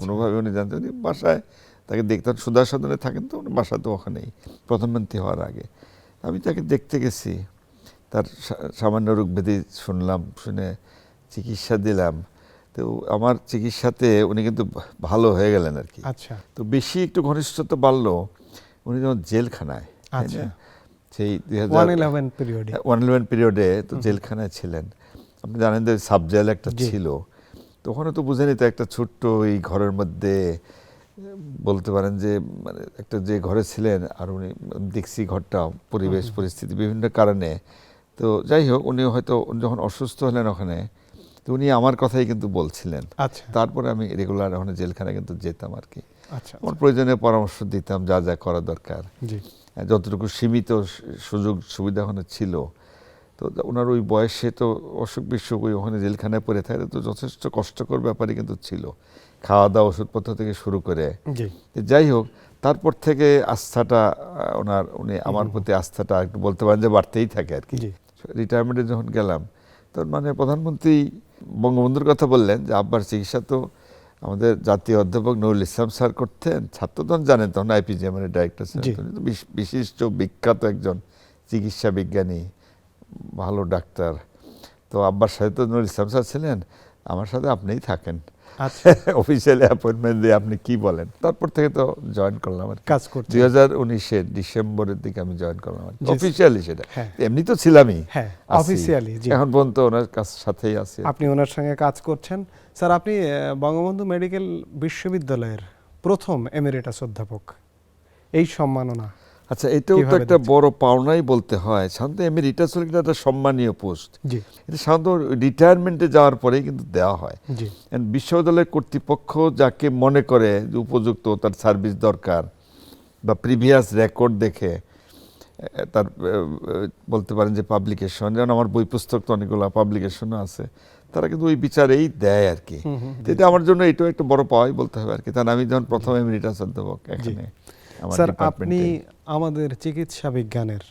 কোনোভাবে উনি জানতেন, উনি বাসায় তাকে দেখতেন, সুধা সদনে থাকেন, তো উনি বাসা তো ওখানেই প্রধানমন্ত্রী হওয়ার আগে। আমি তাকে দেখতে গেছি, তার সামান্য রোগ ব্যাধি শুনলাম, শুনে চিকিৎসা দিলাম। তো আমার চিকিৎসাতে উনি কিন্তু ভালো হয়ে গেলেন আর কি। আচ্ছা, তো বেশি একটু ঘনিষ্ঠতা বাড়লো উনি যখন জেলখানায়, আচ্ছা, সেই 111 পিরিয়ডে 111 পিরিয়ডে তো জেলখানায় ছিলেন। আপনি জানেন যে সাব জেল একটা ছিল, তো ওখানে তো বুঝেনি, তো একটা ছোট্ট এই ঘরের মধ্যে বলতে পারেন যে মানে একটা যে ঘরে ছিলেন, আর উনি দেখছি ঘরটা, পরিবেশ পরিস্থিতি বিভিন্ন কারণে, তো যাই হোক উনি হয়তো যখন অসুস্থ হলেন ওখানে, তো উনি আমার কথাই কিন্তু বলছিলেন। আচ্ছা, তারপরে আমি রেগুলার ওখানে জেলখানায় কিন্তু যেতাম আর কি। আচ্ছা, আমার প্রয়োজনীয় পরামর্শ দিতাম, যা যা করা দরকার, জি, যতটুকু সীমিত সুযোগ সুবিধা ওখানে ছিল। তো ওনার ওই বয়সে তো অসুখ বিসুখ, ওই ওখানে জেলখানায় পড়ে থাকে, তো যথেষ্ট কষ্টকর ব্যাপারই কিন্তু ছিল, খাওয়া দাওয়া ওষুধপত্র থেকে শুরু করে। জি, যাই হোক, তারপর থেকে আস্থাটা উনি আমার প্রতি আস্থাটা একটু বলতে পারেন যে বাড়তেই থাকে আর কি। জি, রিটায়ারমেন্টে যখন গেলাম, তখন মানে প্রধানমন্ত্রী বঙ্গবন্ধুর কথা বললেন যে আব্বার চিকিৎসা তো আমাদের জাতীয় অধ্যাপক নুরুল ইসলাম স্যার করতেন। ছাত্র তখন জানেন, তখন আইপিজিএম এর ডাইরেক্টর স্যার, উনি তো বিশিষ্ট বিখ্যাত একজন চিকিৎসা বিজ্ঞানী, ভালো ডাক্তার। তো আব্বার সাথে তো নুরুল ইসলাম স্যার ছিলেন, আমার সাথে আপনিই থাকেন, আচ্ছা, অফিসিয়ালি অ্যাপয়েন্টমেন্ট দিয়ে আপনি কি বলেন। তারপর থেকে তো জয়েন করলাম আর কাজ করতে 2019-এর ডিসেম্বরের দিকে আমি জয়েন করলাম আর জি, অফিসিয়ালি। সেটা হ্যাঁ, এমনি তো ছিলামই, হ্যাঁ, আছি। অফিসিয়ালি, জি, এখন পর্যন্ত ওনার সাথেই আছি। আপনি ওনার সঙ্গে কাজ করছেন। স্যার আপনি বঙ্গবন্ধু মেডিকেল বিশ্ববিদ্যালয়ের প্রথম এমেরিটাস অধ্যাপক, এই সম্মাননা আচ্ছা, এটাও তো কিভাবে একটা বড় পাওনাই বলতে হয়। সাধারণত এমেরিটাস হলে কিন্তু একটা সম্মানীয় পোস্ট, জি, এটা সাধারণত রিটায়ারমেন্টে যাওয়ার পরেই কিন্তু দেওয়া হয়। জি, বিশ্ববিদ্যালয়ের কর্তৃপক্ষ যাকে মনে করে যে উপযুক্ত, তার সার্ভিস দরকার বা প্রিভিয়াস রেকর্ড দেখে তার বলতে পারেন যে পাবলিকেশন, যেমন আমার বই পুস্তক তো অনেকগুলো পাবলিকেশনও আছে, তারা কিন্তু ওই বিচারেই দেয় আর কি। এটা আমার জন্য এটাও একটা বড় পাওয়াই বলতে হবে আর কি। তাহলে আমি যখন প্রথম এমেরিটাস অধ্যাপক এখানে আমার স্যার আপনি ডিপার্টমেন্টে। আমাদের চিকিৎসা বিজ্ঞানের,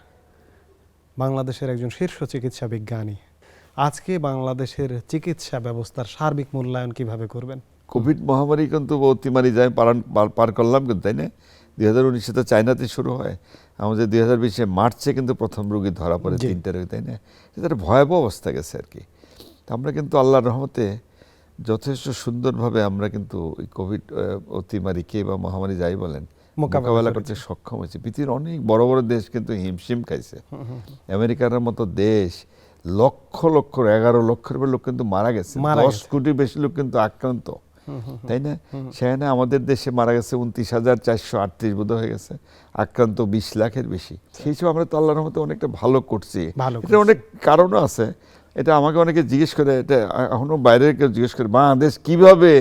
বাংলাদেশের একজন শীর্ষ চিকিৎসা বিজ্ঞানী, আজকে বাংলাদেশের চিকিৎসা ব্যবস্থার সার্বিক মূল্যায়ন কিভাবে করবেন? কোভিড মহামারী কিন্তু অতিমারি যায় পার করলাম কিন্তু, তাই না? 2019-এ তো চায়নাতে শুরু হয়, আমাদের 2020-এ মার্চে কিন্তু প্রথম রোগী ধরা পড়ে, 3টা রোগী, তাই না? এটা একটা ভয়াবহ অবস্থা গেছে আর কি। তো আমরা কিন্তু আল্লাহর রহমতে যথেষ্ট সুন্দরভাবে আমরা কিন্তু ওই কোভিড অতিমারিকে বা মহামারী যাই বলেন মোকাবেলা করতে সক্ষম হয়েছে। পৃথিবীর অনেক বড় বড় দেশ কিন্তু হিমশিম খাইছে। আমেরিকার মতো দেশ লক্ষ লক্ষ 11 লক্ষের লোক কিন্তু মারা গেছে, 10 কোটির বেশি লোক কিন্তু আক্রান্ত, তাই না? সেখানে আমাদের দেশে মারা গেছে 29,438 বোধ হয়ে গেছে, আক্রান্ত 20 লাখের বেশি। সেই হিসেবে আমরা তো আল্লাহর রহমতে অনেকটা ভালো করছি। এটা অনেক কারণও আছে। এটা আমাকে অনেকে জিজ্ঞেস করে, এটা এখনো বাইরের কেউ জিজ্ঞেস করে, বাংলাদেশ কিভাবে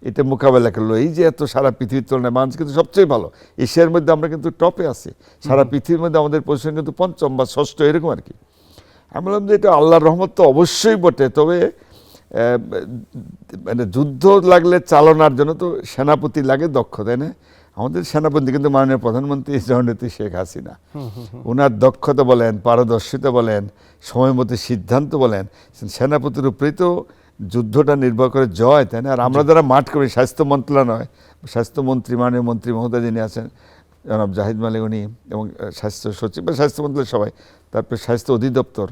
এটা মোকাবেলা করলো। এই যে এত সারা পৃথিবীর তুলনায় বাংলাদেশ কিন্তু সবচেয়ে ভালো, এশিয়ার মধ্যে আমরা কিন্তু টপে আছি, সারা পৃথিবীর মধ্যে আমাদের পজিশন কিন্তু 5ম বা 6ষ্ঠ এরকম আর কি। আমি বললাম যে এটা আল্লাহর রহমত তো অবশ্যই বটে, তবে মানে যুদ্ধ লাগলে চালানোর জন্য তো সেনাপতি লাগে দক্ষ, তাই না? আমাদের সেনাপতি কিন্তু মাননীয় প্রধানমন্ত্রী জননেত্রী শেখ হাসিনা, ওনার দক্ষতা বলেন, পারদর্শিতা বলেন, সময় মতো সিদ্ধান্ত বলেন, সেনাপতির উপরেই তো যুদ্ধটা নির্ভর করে জয়, তাই না? আর আমরা যারা মাঠ করি, স্বাস্থ্য মন্ত্রণালয়, স্বাস্থ্যমন্ত্রী মাননীয় মন্ত্রী মহোদয় যিনি আছেন জনাব জাহিদ মালিক উনি, এবং স্বাস্থ্য সচিব বা স্বাস্থ্য মন্ত্রণালয় সবাই, তারপরে স্বাস্থ্য অধিদপ্তর,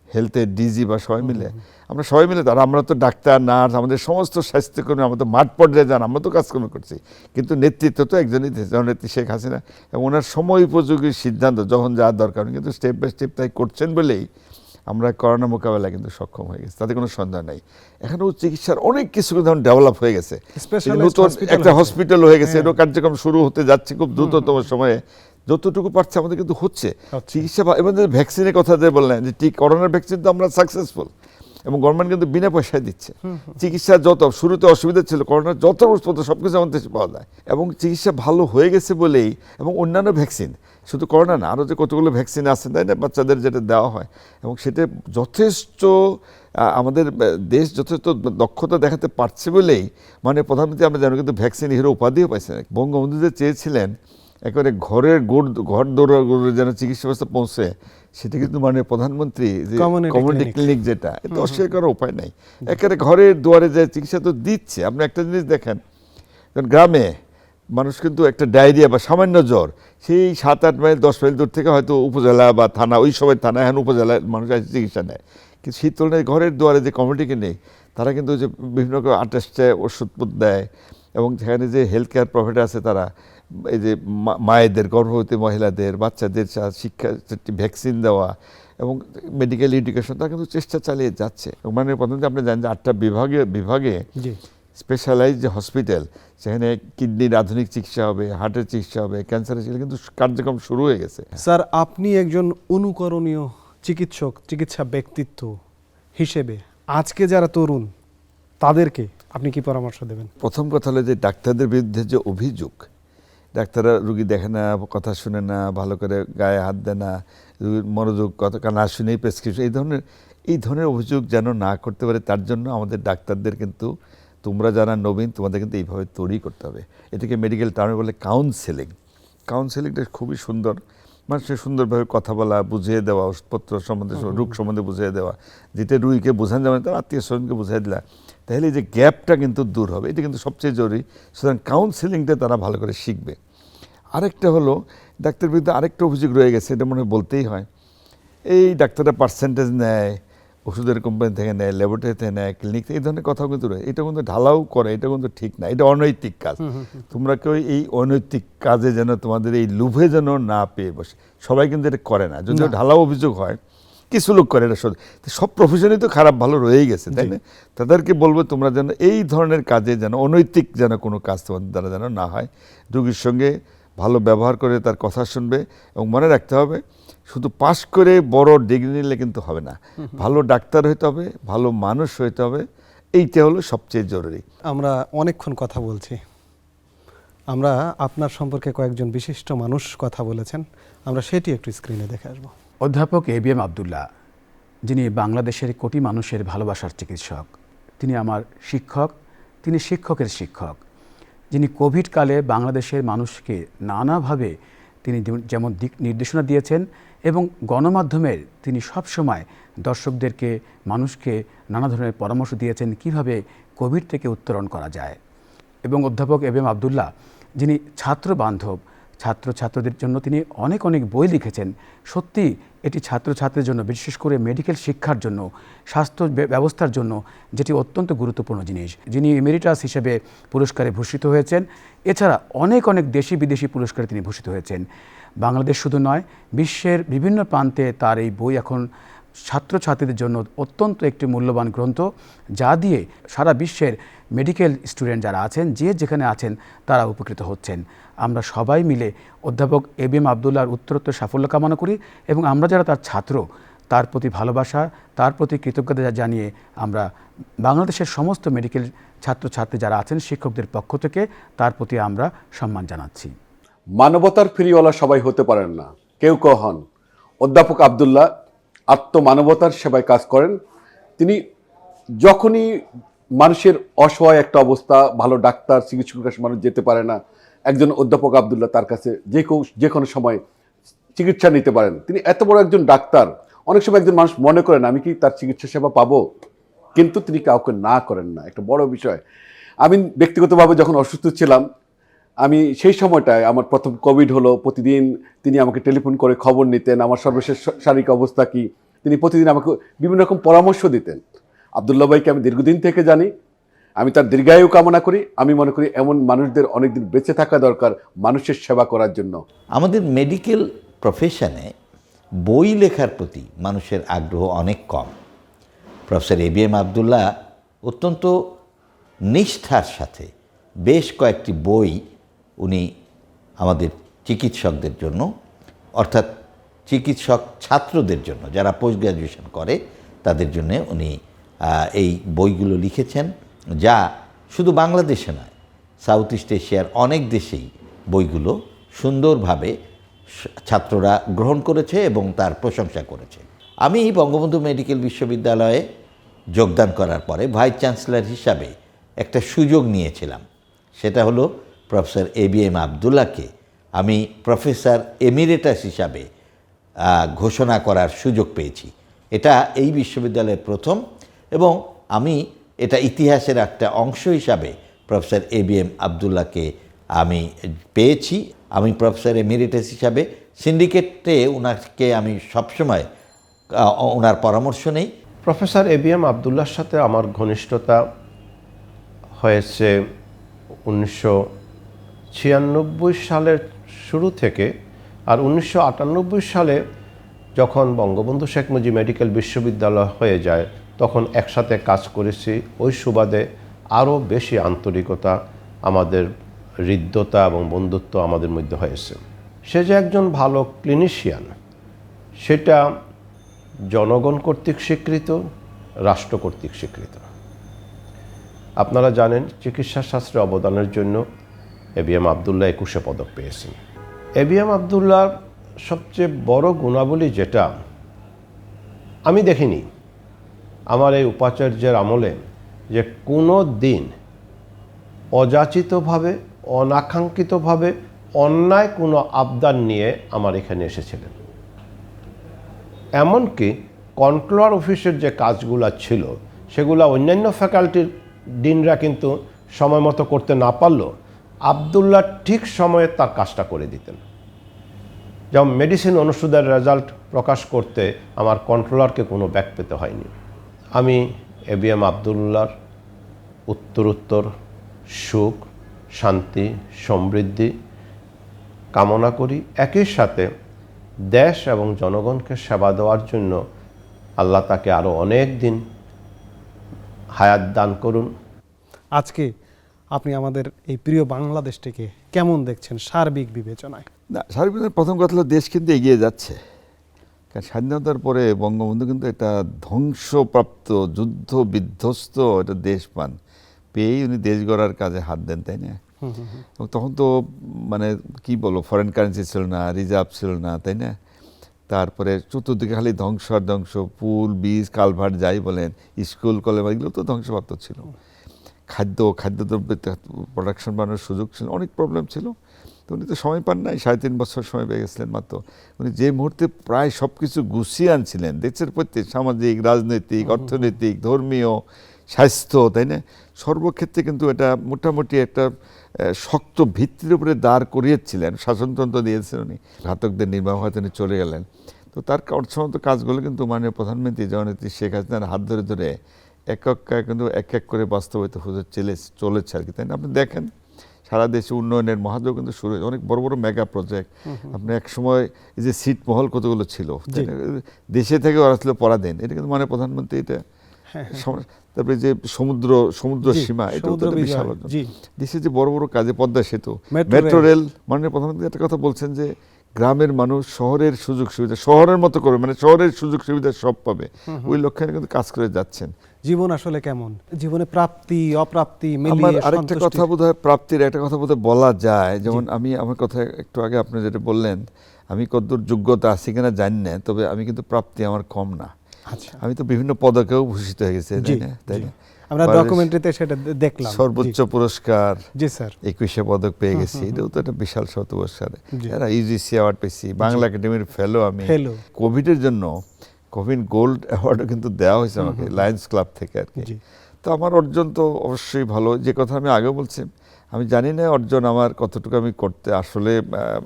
হেলথের ডিজি বা সবাই মিলে, আমরা সবাই মিলে, আর আমরা তো ডাক্তার, নার্স, আমাদের সমস্ত স্বাস্থ্যকর্মী, আমরা তো মাঠ পর্যায়ে যান, আমরা তো কাজকর্ম করছি, কিন্তু নেতৃত্ব তো একজনই, জননেত্রী শেখ হাসিনা, এবং ওনার সময় উপযোগী সিদ্ধান্ত যখন যা দরকার উনি কিন্তু স্টেপ বাই স্টেপ তাই করছেন বলেই আমরা করোনা মোকাবেলায় কিন্তু সক্ষম হয়ে গেছি, তাতে কোনো সন্দেহ নেই। এখনও চিকিৎসার অনেক কিছু কিন্তু ডেভেলপ হয়ে গেছে, নতুন একটা হসপিটাল হয়ে গেছে, এরও কার্যক্রম শুরু হতে যাচ্ছে খুব দ্রুততম সময়ে, যতটুকু পারছে আমাদের কিন্তু হচ্ছে চিকিৎসা। এবং ভ্যাকসিনের কথা যে বললেন, যে করোনার ভ্যাকসিন তো আমরা সাকসেসফুল, এবং গভর্নমেন্ট কিন্তু বিনা পয়সায় দিচ্ছে। চিকিৎসা যত শুরুতে অসুবিধা ছিল, করোনার যত ওষুধপত্র সব কিছু আমাদের দেশে পাওয়া যায়, এবং চিকিৎসা ভালো হয়ে গেছে বলেই, এবং অন্যান্য ভ্যাকসিন, শুধু করোনা না, আরও যে কতগুলো ভ্যাকসিন আছে তাই না, বাচ্চাদের যেটা দেওয়া হয়, এবং সেটা যথেষ্ট আমাদের দেশ যথেষ্ট দক্ষতা দেখাতে পারছে বলেই মানে প্রধানমন্ত্রী আমরা জানি কিন্তু ভ্যাকসিন হিরো উপাধিও পাইছেন। বঙ্গবন্ধু যে চেয়েছিলেন একেবারে ঘর দৌড়ে যেন চিকিৎসা ব্যবস্থা পৌঁছে, সেটা কিন্তু মানে প্রধানমন্ত্রী যে কমিউনিটি ক্লিনিক, যেটা এতে অস্বীকার করার উপায় নাই, একেবারে ঘরের দুয়ারে যায় চিকিৎসা তো দিচ্ছে। আপনি একটা জিনিস দেখেন, গ্রামে মানুষ কিন্তু একটা ডায়রিয়া বা সামান্য জ্বর, সেই 7-8 মাইল 10 মাইল দূর থেকে হয়তো উপজেলা বা থানা, ওই সময় থানা, এখন উপজেলায় মানুষ আসে চিকিৎসা নেয়, কিন্তু শীত তুলনায় ঘরের দুয়ারে যে কমিউনিটি নেই, তারা কিন্তু যে বিভিন্ন রকম আর্টিস্টে ওষুধপত্র দেয়, এবং সেখানে যে হেলথ কেয়ার প্রভিডেন্ট আছে তারা এই যে মায়েদের, গর্ভবতী মহিলাদের, বাচ্চাদের শিক্ষা, ভ্যাকসিন দেওয়া এবং মেডিকেল এডুকেশন, তারা কিন্তু চেষ্টা চালিয়ে যাচ্ছে। মানে প্রথমত আপনি জানেন যে 8টা বিভাগে স্পেশালাইজড যে হসপিটাল, সেখানে কিডনির আধুনিক চিকিৎসা হবে, হার্টের চিকিৎসা হবে, ক্যান্সারের চিকিৎসা কিন্তু কার্যক্রম শুরু হয়ে গেছে। স্যার, আপনি একজন অনুকরণীয় চিকিৎসা ব্যক্তিত্ব হিসেবে আজকে যারা তরুণ তাদেরকে আপনি কি পরামর্শ দেবেন? প্রথম কথা হলো যে ডাক্তারদের বিরুদ্ধে যে অভিযোগ, ডাক্তাররা রুগী দেখে না, কথা শুনে না, ভালো করে গায়ে হাত দেয় না, রুগীর মনোযোগ কথা না শুনেই প্রেসক্রিপশন, এই ধরনের অভিযোগ যেন না করতে পারে, তার জন্য আমাদের ডাক্তারদের কিন্তু, তোমরা যারা নবীন, তোমাদের কিন্তু এইভাবে তৈরি করতে হবে। এটাকে মেডিকেল টার্মে বলে কাউন্সেলিংটা খুবই সুন্দর, মানুষের সুন্দরভাবে কথা বলা, বুঝিয়ে দেওয়া, ওষুধপত্র সম্বন্ধে, রোগ সম্বন্ধে বুঝিয়ে দেওয়া, যেটা রুগীকে বোঝানো যাবে তার আত্মীয় স্বজনকে বুঝিয়ে দিলা, তাহলে এই যে গ্যাপটা কিন্তু দূর হবে, এটা কিন্তু সবচেয়ে জরুরি। সুতরাং কাউন্সেলিংটা তারা ভালো করে শিখবে। আরেকটা হলো, ডাক্তারের বিরুদ্ধে আরেকটা অভিযোগ রয়ে গেছে, এটা মনে হয় বলতেই হয়, এই ডাক্তাররা পার্সেন্টেজ নেয়, ওষুধের কোম্পানি থেকে নেয়, ল্যাবরেটরি থেকে নেয়, ক্লিনিক থেকে, এই ধরনের কথাও কিন্তু রয়েছে। এটা কিন্তু ঢালাও করে, এটা কিন্তু ঠিক না, এটা অনৈতিক কাজ। তোমরা কেউ এই অনৈতিক কাজে যেন তোমাদের এই লোভে যেন না পেয়ে বসে, সবাই কিন্তু এটা করে না, যদিও ঢালাও অভিযোগ হয়, কিছু লোক করে এটা। সব প্রফেশনই তো খারাপ ভালো রয়েই গেছে, তাই না? তাদেরকে বলবো তোমরা যেন এই ধরনের কাজে যেন অনৈতিক যেন কোনো কাজ তোমাদের দ্বারা যেন না হয়, রোগীর সঙ্গে ভালো ব্যবহার করে তার কথা শুনবে, এবং মনে রাখতে হবে শুধু পাশ করে বড় ডিগ্রি নিলে কিন্তু হবে না, ভালো ডাক্তার হইতে হবে, ভালো মানুষ হইতে হবে, এইটা হলো সবচেয়ে জরুরি। আমরা অনেকক্ষণ কথা বলছি, আমরা আপনার সম্পর্কে কয়েকজন বিশিষ্ট মানুষ কথা বলেছেন, আমরা সেটি একটু স্ক্রিনে দেখে আসবো। অধ্যাপক এবিএম আব্দুল্লাহ, যিনি বাংলাদেশের কোটি মানুষের ভালোবাসার চিকিৎসক, তিনি আমার শিক্ষক, তিনি শিক্ষকের শিক্ষক, যিনি কোভিডকালে বাংলাদেশের মানুষকে নানাভাবে তিনি যেমন দিক নির্দেশনা দিয়েছেন, এবং গণমাধ্যমের তিনি সবসময় দর্শকদেরকে, মানুষকে নানা ধরনের পরামর্শ দিয়েছেন কিভাবে কোভিড থেকে উত্তরণ করা যায়। এবং অধ্যাপক এবিএম আব্দুল্লাহ, যিনি ছাত্র বান্ধব, ছাত্রছাত্রীদের জন্য তিনি অনেক বই লিখেছেন। সত্যি এটি ছাত্রছাত্রীদের জন্য, বিশেষ করে মেডিকেল শিক্ষার জন্য, স্বাস্থ্য ব্যবস্থার জন্য যেটি অত্যন্ত গুরুত্বপূর্ণ জিনিস। যিনি এমেরিটাস হিসেবে পুরস্কারে ভূষিত হয়েছেন, এছাড়া অনেক দেশি বিদেশি পুরস্কারে তিনি ভূষিত হয়েছেন। বাংলাদেশ শুধু নয়, বিশ্বের বিভিন্ন প্রান্তে তার এই বই এখন ছাত্রছাত্রীদের জন্য অত্যন্ত একটি মূল্যবান গ্রন্থ, যা দিয়ে সারা বিশ্বের মেডিকেল স্টুডেন্ট যারা আছেন, যেখানে আছেন, তারা উপকৃত হচ্ছেন। আমরা সবাই মিলে অধ্যাপক এবিএম আব্দুল্লাহর উত্তরোত্তর সাফল্য কামনা করি, এবং আমরা যারা তার ছাত্র, তার প্রতি ভালোবাসা, তার প্রতি কৃতজ্ঞতা জানিয়ে আমরা বাংলাদেশের সমস্ত মেডিকেল ছাত্রছাত্রী যারা আছেন, শিক্ষকদের পক্ষ থেকে তার প্রতি আমরা সম্মান জানাচ্ছি। মানবতার ফেরিওয়ালা সবাই হতে পারেন না, কেউ হন। অধ্যাপক আব্দুল্লাহ আত্মমানবতার সেবায় কাজ করেন। তিনি যখনই মানুষের অসহায় একটা অবস্থা, ভালো ডাক্তার চিকিৎসকের কাছে মানুষ যেতে পারে না, একজন অধ্যাপক আব্দুল্লাহ তার কাছে যে কোনো সময় চিকিৎসা নিতে পারেন। তিনি এত বড় একজন ডাক্তার, অনেক সময় একজন মানুষ মনে করেন আমি কি তার চিকিৎসা সেবা পাবো, কিন্তু তিনি কাউকে না করেন না, একটা বড় বিষয়। আমি ব্যক্তিগতভাবে যখন অসুস্থ ছিলাম, আমি সেই সময়টায় আমার প্রথম কোভিড হলো, প্রতিদিন তিনি আমাকে টেলিফোন করে খবর নিতেন, আমার সর্বশেষ শারীরিক অবস্থা কি, তিনি প্রতিদিন আমাকে বিভিন্ন রকম পরামর্শ দিতেন। আব্দুল্লাহ ভাইকে আমি দীর্ঘদিন থেকে জানি, আমি তার দীর্ঘায়ু কামনা করি। আমি মনে করি এমন মানুষদের অনেকদিন বেঁচে থাকা দরকার মানুষের সেবা করার জন্য। আমাদের মেডিকেল প্রফেশনে বই লেখার প্রতি মানুষের আগ্রহ অনেক কম। প্রফেসর এবিএম আবদুল্লাহ অত্যন্ত নিষ্ঠার সাথে বেশ কয়েকটি বই উনি আমাদের চিকিৎসকদের জন্য, অর্থাৎ চিকিৎসক ছাত্রদের জন্য যারা পোস্ট গ্র্যাজুয়েশন করে তাদের জন্য উনি এই বইগুলো লিখেছেন, যা শুধু বাংলাদেশে নয়, সাউথ ইস্ট এশিয়ার অনেক দেশেই বইগুলো সুন্দরভাবে ছাত্ররা গ্রহণ করেছে এবং তার প্রশংসা করেছে। আমি বঙ্গবন্ধু মেডিকেল বিশ্ববিদ্যালয়ে যোগদান করার পরে ভাইস চ্যান্সেলর হিসাবে একটা সুযোগ নিয়েছিলাম। সেটা হলো প্রফেসর এবিএম আবদুল্লাহকে আমি প্রফেসর এমিরেটাস হিসাবে ঘোষণা করার সুযোগ পেয়েছি। এটা এই বিশ্ববিদ্যালয়ের প্রথম, এবং আমি এটা ইতিহাসের একটা অংশ হিসাবে প্রফেসর এবিএম আবদুল্লাহকে আমি পেয়েছি। আমি প্রফেসর এমিরেটাস হিসাবে সিন্ডিকেটে ওনাকে আমি সবসময় ওনার পরামর্শ নেই। প্রফেসর এবিএম আবদুল্লাহর সাথে আমার ঘনিষ্ঠতা হয়েছে 1996 সালের শুরু থেকে, আর 1998 সালে যখন বঙ্গবন্ধু শেখ মুজিব মেডিকেল বিশ্ববিদ্যালয় হয়ে যায় তখন একসাথে কাজ করেছি। ওই সুবাদে আরও বেশি আন্তরিকতা, আমাদের হৃদ্যতা এবং বন্ধুত্ব আমাদের মধ্যে হয়েছে। সে যে একজন ভালো ক্লিনিশিয়ান সেটা জনগণ কর্তৃক স্বীকৃত, রাষ্ট্র কর্তৃক স্বীকৃত। আপনারা জানেন চিকিৎসা শাস্ত্রে অবদানের জন্য এবিএম আবদুল্লাহ 21 পদক পেয়েছেন। এবিএম আবদুল্লাহর সবচেয়ে বড় গুণাবলী যেটা আমি দেখিনি আমার এই উপাচার্যের আমলে, যে কোনো দিন অযাচিতভাবে, অনাকাঙ্ক্ষিতভাবে অন্যায় কোনো আবদার নিয়ে আমার এখানে এসেছিলেন। এমনকি কন্ট্রোলার অফিসের যে কাজগুলো ছিল সেগুলো অন্যান্য ফ্যাকাল্টির ডিনরা কিন্তু সময় মতো করতে না পারলেও আবদুল্লাহ ঠিক সময়ে তার কাজটা করে দিতেন। যেমন মেডিসিন অনুষদের রেজাল্ট প্রকাশ করতে আমার কন্ট্রোলারকে কোনো ব্যাক পেতে হয়নি। আমি এবিএম আবদুল্লাহর উত্তরোত্তর সুখ, শান্তি, সমৃদ্ধি কামনা করি। একই সাথে দেশ এবং জনগণকে সেবা দেওয়ার জন্য আল্লাহ তাকে আরও অনেক দিন হায়াত দান করুন। আজকে আপনি আমাদের এই প্রিয় বাংলাদেশটিকে কেমন দেখছেন সার্বিক বিবেচনায়? না, সার্বিক প্রথম কথা হলো দেশ কিন্তু এগিয়ে যাচ্ছে। কারণ স্বাধীনতার পরে বঙ্গবন্ধু কিন্তু একটা ধ্বংসপ্রাপ্ত, যুদ্ধ বিধ্বস্ত একটা দেশ পান, পেয়েই উনি দেশ গড়ার কাজে হাত দেন, তাই না? এবং তখন তো মানে কি বলবো, ফরেন কারেন্সি ছিল না, রিজার্ভ ছিল না, তাই না? তারপরে চতুর্দিকে খালি ধ্বংস আর ধ্বংস, পুল, বীজ, কালভার্ট যাই বলেন, স্কুল, কলেজ, এগুলো তো ধ্বংসপ্রাপ্ত ছিল। খাদ্যদ্রব্যের প্রোডাকশন বানানোর সুযোগ ছিল, অনেক প্রবলেম ছিল। তো উনি তো সময় পান নাই, 3.5 বছর সময় পেয়ে গেছিলেন মাত্র। উনি যে মুহূর্তে প্রায় সব কিছু গুছিয়ে আনছিলেন দেশের প্রত্যেক সামাজিক, রাজনৈতিক, অর্থনৈতিক, ধর্মীয়, স্বাস্থ্য, তাই না, সর্বক্ষেত্রে কিন্তু এটা মোটামুটি একটা শক্ত ভিত্তির উপরে দাঁড় করিয়েছিলেন, শাসনতন্ত্র দিয়েছেন উনি। ঘাতকদের নির্বাহ হয়ে তিনি চলে গেলেন। তো তার সমস্ত কাজগুলো কিন্তু মাননীয় প্রধানমন্ত্রী জননেত্রী শেখ হাসিনার হাত ধরে ধরে কিন্তু এক এক করে বাস্তবায়িত হতে চলেছে আর কি, তাই না? আপনি দেখেন সারা দেশে উন্নয়নের মহাযোগ কিন্তু শুরু হয়েছে, অনেক বড় বড় মেগা প্রজেক্ট। আপনি এক সময় এই যে ছিটমহল কতগুলো ছিল, দেশে থেকে ওরা ছিল পরাধীন, এটা কিন্তু মাননীয় প্রধানমন্ত্রী এটা। তারপরে যে সমুদ্র সীমা, এটা বিশাল। দেশে যে বড় বড় কাজে, পদ্মা সেতু, মেট্রো রেল, মাননীয় প্রধানমন্ত্রী একটা কথা বলছেন যে গ্রামের মানুষ শহরের সুযোগ সুবিধা শহরের মতো করবে, মানে শহরের সুযোগ সুবিধা সব পাবে, ওই লক্ষ্যে কিন্তু কাজ করে যাচ্ছেন। জীবন আসলে কেমন, জীবনে প্রাপ্তি অপ্রাপ্তি মিলিয়ে আমার আরেকটা কথা বোধহয় প্রাপ্তির একটা কথা বোধহয় বলা যায়। যেমন আমি আমার কথা একটু আগে আপনি যেটা বললেন, আমি কতদূর যোগ্যতা আছে কিনা জানি না, তবে আমি কিন্তু প্রাপ্তি আমার কম না। আচ্ছা, আমি তো বিভিন্ন পদকেও ভূষিত হয়ে গেছি, জি, তাই জি। না? আমরা বাংলাদেশ ডকুমেন্টারিতে সেটা দেখলাম। সর্বোচ্চ জি, পুরস্কার জি স্যার। 21 পদক পেয়ে গেছি, এটাও তো একটা বিশাল শত পুরস্কার। জি। এরা ইউজিসি অ্যাওয়ার্ড পেয়েছি, বাংলা একাডেমির ফেলো আমি। ফেলো। কোভিডের জন্য কোভিড গোল্ড অ্যাওয়ার্ডও কিন্তু দেওয়া হয়েছে আমাকে লায়ন্স ক্লাব থেকে আর কি। জি। তো আমার অর্জন তো অবশ্যই ভালো, যে কথা আমি আগে বলছি, আমি জানি না অর্জন আমার কতটুকু আমি করতে আসলে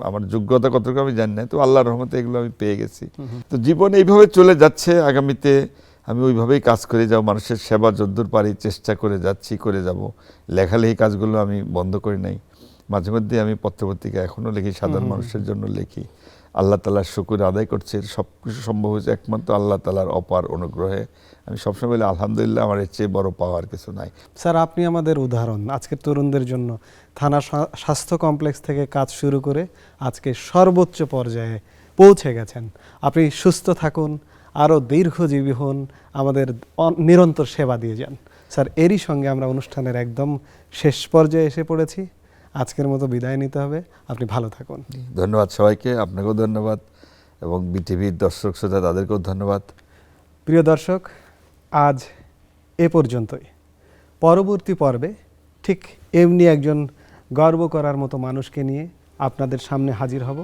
আমার যোগ্যতা কতটুকু আমি জানি না, তো আল্লাহর রহমতে এগুলো আমি পেয়ে গেছি। তো জীবন এইভাবে চলে যাচ্ছে, আগামীতে আমি ওইভাবেই কাজ করে যাব, মানুষের সেবা যদ্দূর পারি চেষ্টা করে যাচ্ছি, করে যাব। লেখালেখি কাজগুলো আমি বন্ধ করি নাই, মাঝে মধ্যে আমি পত্রপত্রিকা এখনও লিখি, সাধারণ মানুষের জন্য লিখি। আল্লাহ তাআলার শুকর আদায় করছে, সব কিছু সম্ভব হয়েছে একমাত্র আল্লাহ তাআলার অপার অনুগ্রহে। আমি সবসময় বলি আলহামদুলিল্লাহ, আমার এর চেয়ে বড় পাওয়ার কিছু নাই। স্যার, আপনি আমাদের উদাহরণ আজকের তরুণদের জন্য। থানা স্বাস্থ্য কমপ্লেক্স থেকে কাজ শুরু করে আজকে সর্বোচ্চ পর্যায়ে পৌঁছে গেছেন। আপনি সুস্থ থাকুন, আরও দীর্ঘজীবী হন, আমাদের নিরন্তর সেবা দিয়ে যান। স্যার, এরই সঙ্গে আমরা অনুষ্ঠানের একদম শেষ পর্যায়ে এসে পড়েছি। আজকের মতো বিদায় নিতে হবে। আপনি ভালো থাকুন। ধন্যবাদ সবাইকে, আপনাকেও ধন্যবাদ, এবং বিটিভির দর্শক শ্রোতা তাদেরকেও ধন্যবাদ। প্রিয় দর্শক, আজ এ পর্যন্তই। পরবর্তী পর্বে ঠিক এমনি একজন গর্ব করার মতো মানুষকে নিয়ে আপনাদের সামনে হাজির হব।